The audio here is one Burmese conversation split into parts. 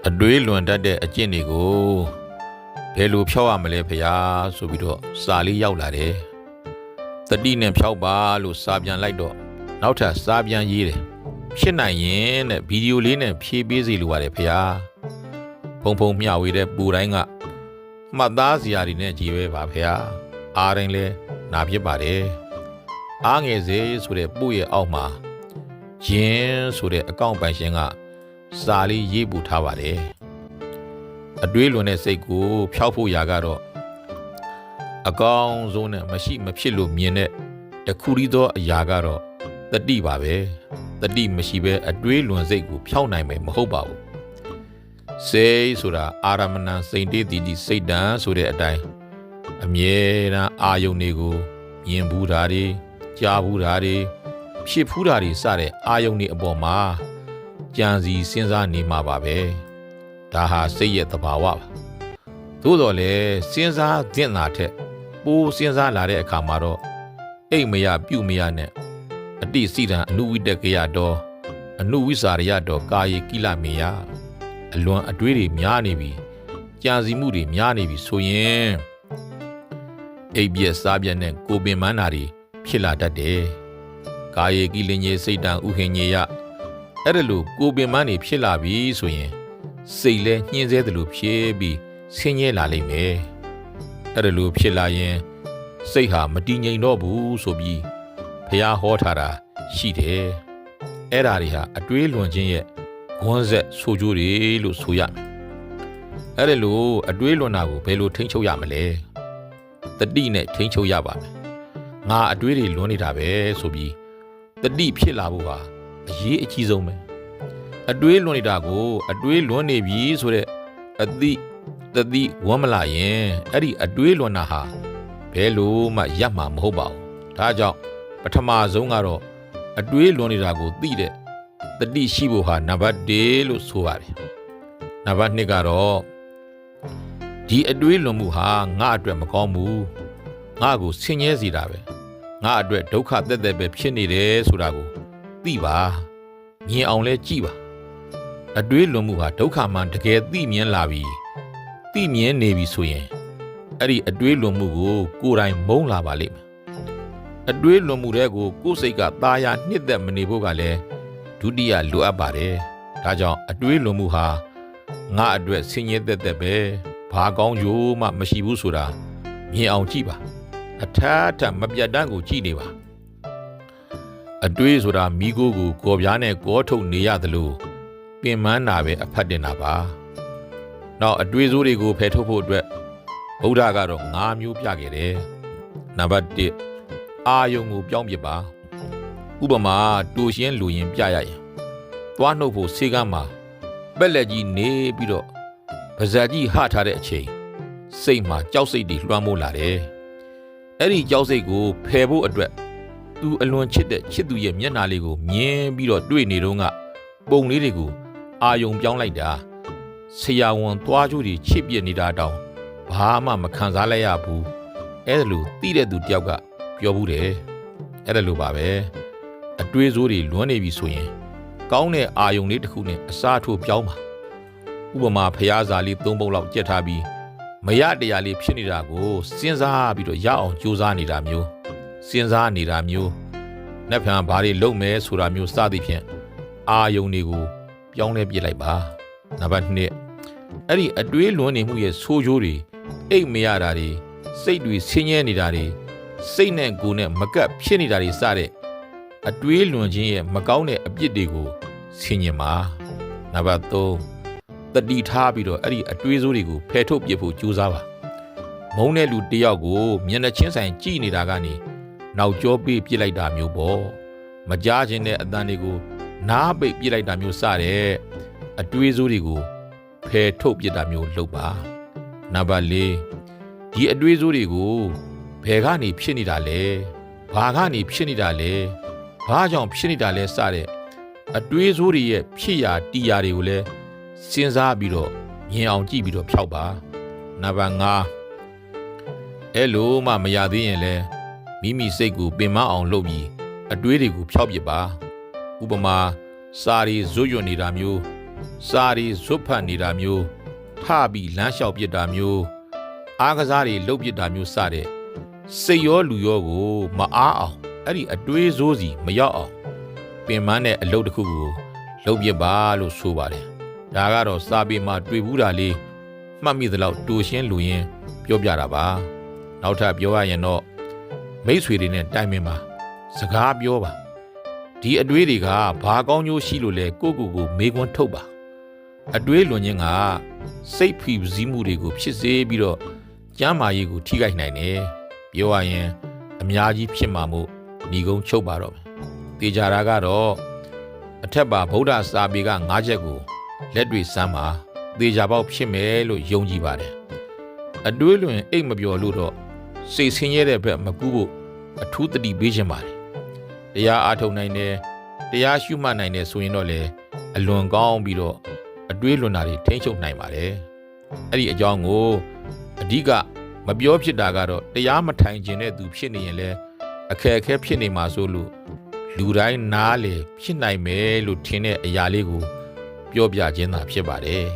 အတွေးလွန်တတ်တဲ့အကျင့်တွေကိုဘယ်လိုဖြောက်ရမလဲဖေယားဆိုပြီးတော့စာလေးရောက်လာတယ်တတိနဲ့ဖြောက်ပါလို့စာပြန်လိုက်တော့နောက်ထပ်စာပြန်ရေးတယ်ဖြစ်နိုင်ရင်တဲ့ဗီဒီယိုလေးနဲ့ဖြည့်ပေးစီလိုပါတယ်ဖေယားဖုံမျှဝေတဲ့ပူတိုင်းကမှတ်သားစရာတွေနဲ့ကြည်ပဲပါဖေယားအားတိုင်းလဲနာဖြစ်ပါတယ်အားငယ်စေဆိုတဲ့ပို့ရဲ့အောက်မှာယင်းဆိုတဲ့အကောင့်ပိုင်ရှင်ကစာလေးရေးပူထားပါတယ်အတွေးလွန်တဲ့စိတ်ကိုဖျောက်ဖို့ရာကတော့အကောင်းဆုံးနဲ့မရှိမဖြစ်လို့မြင်တဲ့တခုတည်းသောအရာကတော့တတိပါပဲတတိမရှိဘဲအတွေးလွန်စိတ်ကိုဖျောက်နိုင်မယ်မဟုတ်ပါဘူးစိတ်ဆိုတာအာရမဏစိတ်တေးတီစိတ်တန်ဆိုတဲ့အတိုင်းအမြဲတမ်းအာယုန်တွေကိုမြင်ဘူးတာတွေကြားဘူးတာတွေဖြစ်ဖူးတာတွေစတဲ့အာယုန်တွေအပေါ်မှာကြံစီစဉ်းစားနေမှာပါပဲဒါဟာစိတ်ရဲ့သဘာဝပါသို့တော်လည်းစဉ်းစားသင့်တာထက်ပိုစဉ်းစားလာတဲ့အခါမှာတော့အိတ်မရပြုတ်မရနဲ့အတိစိတံအနုဝိတကရတော်အနုဝိစာရတော်ကာယေကိလမေယအလွန်အတွေးတွေများနေပြီကြံစီမှုတွေများနေပြီဆိုရင်အိပ်ပြက်စားပြက်နဲ့ကိုပင်မန်းတာတွေဖြစ်လာတတ်တယ်ကာယေကိလင်ကြီးစိတ်တံဥဟင်ကြီးရအဲ့ဒါလို့ကိုပင်မန်းတွေဖြစ်လာပြီဆိုရင်စိတ်လဲညှင်းဆဲတယ်လို့ဖြစ်ပြီးဆင်းရဲလာလိမ့်မယ်အဲ့ဒါလို့ဖြစ်လာရင်စိတ်ဟာမတည်ငြိမ်တော့ဘူးဆိုပြီးဘုရားဟောထားတာရှိတယ်အဲ့ဒါတွေဟာအတွေးလွန်ခြင်းရဲ့ခွန်းဆက်ဆိုကြိုးတွေလို့ဆိုရမယ်အဲ့ဒါလို့အတွေးလွန်တာကိုဘယ်လိုထိန်းချုပ်ရမလဲတတိနဲ့ထိန်းချုပ်ရပါမယ်ငါအတွေးတွေလွန်နေတာပဲဆိုပြီးတတိဖြစ်လာဖို့ဟာအရေးအကြီးဆုံးပဲအတွေးလွန်နေတာကိုအတွေးလွန်နေပြီဆိုတဲ့အတိတတိဝမ်းမလာရင်အဲ့ဒီအတွေးလွန်တာဟာဘယ်လိုမှရပ်မှာမဟုတ်ပါဘူးဒါကြောင့်ပထမဆုံးကတော့အတွေးလွန်နေတာကိုသိတဲ့တတိရှိဖို့ဟာနံပါတ်1လို့ဆိုပါတယ်နံပါတ်2ကတော့ဒီအတွေးလွန်မှုဟာငါအတွက်မကောင်းဘူးငါ့ကိုဆင်းရဲစေတာပဲငါအတွက်ဒုက္ခသက်သက်ပဲဖြစ်နေတယ်ဆိုတာကိုသိပါမြင်အောင်လဲကြည့်ပါအတွေးလွန်မှုဟာဒုက္ခမှန်တကယ်သိမြင်လာပြီသိမြင်နေပြီဆိုရင်အဲ့ဒီအတွေးလွန်မှုကိုကိုယ်တိုင်မုန်းလာပါလိမ့်မယ်အတွေးလွန်မှုတွေကိုကိုယ်စိတ်ကตาရနှစ်သက်မနေဖို့ကလည်းဒုတိယလိုအပ်ပါတယ်ဒါကြောင့်အတွေးလွန်မှုဟာငါအတွက်ဆင်းရဲသက်သက်ပဲဘာကောင်းကျိုးမှမရှိဘူးဆိုတာမြင်အောင်ကြည့်ပါအထက်မပြတ်တမ်းကိုကြည့်နေပါအတွေးဆိုတာမိကိုကိုကော်ပြားနဲ့ကောထုတ်နေရသလိုပင်မန်းတာပဲအဖတ်တင်တာပါနောက်အတွေးစိုးတွေကိုဖယ်ထုတ်ဖို့အတွက်ဗုဒ္ဓကတော့5မျိုးပြခဲ့တယ်နံပါတ်1အာယုံကိုပြောင်းပြပါဥပမာတူရှင်းလူရင်ပြရရင်သွားနှုတ်ဖို့ဆေးကမ်းမှာပက်လက်ကြီးနေပြီးတော့ပါဇက်ကြီးဟထားတဲ့အချိန်စိတ်မှာကြောက်စိတ်တွေလွှမ်းမိုးလာတယ်အဲ့ဒီကြောက်စိတ်ကိုဖယ်ဖို့အတွက်သူအလွန်ချစ်တဲ့ချစ်သူရဲ့မျက်နှာလေးကိုမြင်ပြီးတော့တွေ့နေတော့ကပုံလေးတွေကိုအာယုံပြောင်းလိုက်တာဆရာဝန်သွားကြိုးတွေချစ်ပြနေတာတောင်ဘာမှမခံစားလိုက်ရဘူးအဲ့ဒါလို့သိတဲ့သူတယောက်ကပြောဘူးတယ်အဲ့ဒါလို့ပါပဲအတွေးစိုးတွေလွန်းနေပြီဆိုရင်ကောင်းတဲ့အာယုံလေးတစ်ခုနဲ့အစားထိုးပြောင်းပါဥပမာဖျားစာလေး3ပုံလောက်ကြက်ထားပြီးမရတရားလေးဖြစ်နေတာကိုစဉ်းစားပြီးတော့ရအောင်ကြိုးစားနေတာမျိုးစဉ်းစားနေတာမျိုးနှစ်ဖန်ဘာတွေလုပ်မယ်ဆိုတာမျိုးစသည်ဖြင့်အာယုံတွေကိုပြောင်းလဲပြစ်လိုက်ပါနံပါတ်2အဲ့ဒီအတွေးလွန်နေမှုရဲ့ဆိုးကျိုးတွေအိတ်မရတာတွေစိတ်တွေဆင်းရဲနေတာတွေစိတ်နဲ့ကိုယ်နဲ့မကပ်ဖြစ်နေတာတွေစတဲ့အတွေးလွန်ခြင်းရဲ့မကောင်းတဲ့အပြစ်တွေကိုဆင်ញင်ပါနံပါတ်3တတိထားပြီးတော့အဲ့ဒီအတွေးဆိုးတွေကိုဖယ်ထုတ်ပြစ်ဖို့ကြိုးစားပါမုန်းတဲ့လူတယောက်ကိုမျက်နှာချင်းဆိုင်ကြည့်နေတာကနေနောက်ကျောပေးပြစ်လိုက်တာမျိုးပေါ့မကြားခြင်းတဲ့အတန်တွေကိုနားပိတ်ပြစ်လိုက်တာမျိုးစတဲ့အတွေးဆိုးတွေကိုဖယ်ထုတ်ပြစ်တာမျိုးလုပ်ပါနံပါတ်4ဒီအတွေးဆိုးတွေကိုဘယ်ကနေဖြစ်နေတာလဲဘာကနေဖြစ်နေတာလဲဘာကြောင့်ဖြစ်နေတာလဲစတဲ့အတွေးဆိုးတွေရဲ့ဖြစ်ရာတီရာတွေကိုလည်းစဉ်းစားပြီးတော့မြင်အောင်ကြည့်ပြီးတော့ဖြောက်ပါနံပါတ်5အဲ့လိုမှမရသေးရင်လည်းမိမိစိတ်ကိုပင်မအောင်လုပ်ပြီးအတွေးတွေကိုဖြောက်ပစ်ပါဥပမာစာရီဇွတ်ရွနေတာမျိုး စာရီဇွတ်ဖတ်နေတာမျိုးထပြီးလမ်းလျှောက်ပစ်တာမျိုးအားကစားတွေလှုပ်ပစ်တာမျိုးစတဲ့စိတ်ရောလူရောကိုမအားအောင်အဲ့ဒီအတွေးစိုးစီမရောက်အောင်ပင်ပန်းတဲ့အလုပ်တစ်ခုကိုလှုပ်ပစ်ပါလို့ဆိုပါတယ်ဒါကတော့စာပေမှာတွေ့ဘူးတာလေးမှတ်မိသလောက်တူရှင်းလူရင်းပြောပြတာပါနောက်ထပ်ပြောရရင်တော့မိတ်ဆွေတွေနဲ့တိုင်ပင်ပါစကားပြောပါဒီအတွေးတွေကဘာကောင်းကျိုးရှိလို့လဲကိုမေးခွန်းထုတ်ပါအတွေးလွန်ခြင်းကစိတ်ဖိစီးမှုတွေကိုဖြစ်စေပြီးတော့ကျမ်းမာရေးကိုထိခိုက်နိုင်တယ်ပြောရရင်အများကြီးဖြစ်မှာမို့ညီကုန်းချုပ်ပါတော့မယ်တေချာတာကတော့အထက်ပါဗုဒ္ဓစာပေက၅ချက်ကိုလက်တွေ့စမ်းပါတေချာပေါက်ဖြစ်မယ်လို့ယုံကြည်ပါတယ်အတွေးလွန်အိတ်မပျော်လို့တော့စိတ်ဆင်းရဲတဲ့ဘက်မကူးဖို့အထူးတတိပေးခြင်းပါတယ်တရားအားထုတ်နိုင်တယ်တရားရှုမှတ်နိုင်တယ်ဆိုရင်တော့လေအလွန်ကောင်းပြီးတော့အတွေးလွန်တာတွေထိန်းချုပ်နိုင်ပါတယ်အဲ့ဒီအကြောင်းကိုအဓိကမပြောဖြစ်တာကတော့တရားမထိုင်ခြင်းတဲ့သူဖြစ်နေရင်လဲအခက်အခဲဖြစ်နေမှာဆိုလို့လူတိုင်းနားလေဖြစ်နိုင်မယ်လို့ထင်တဲ့အရာလေးကိုပြောပြခြင်းသာဖြစ်ပါတယ်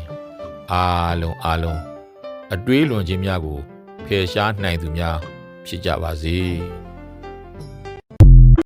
အားလုံးအတွေးလွန်ခြင်းများကိုဖယ်ရှားနိုင်သူများဖြစ်ကြပါစေ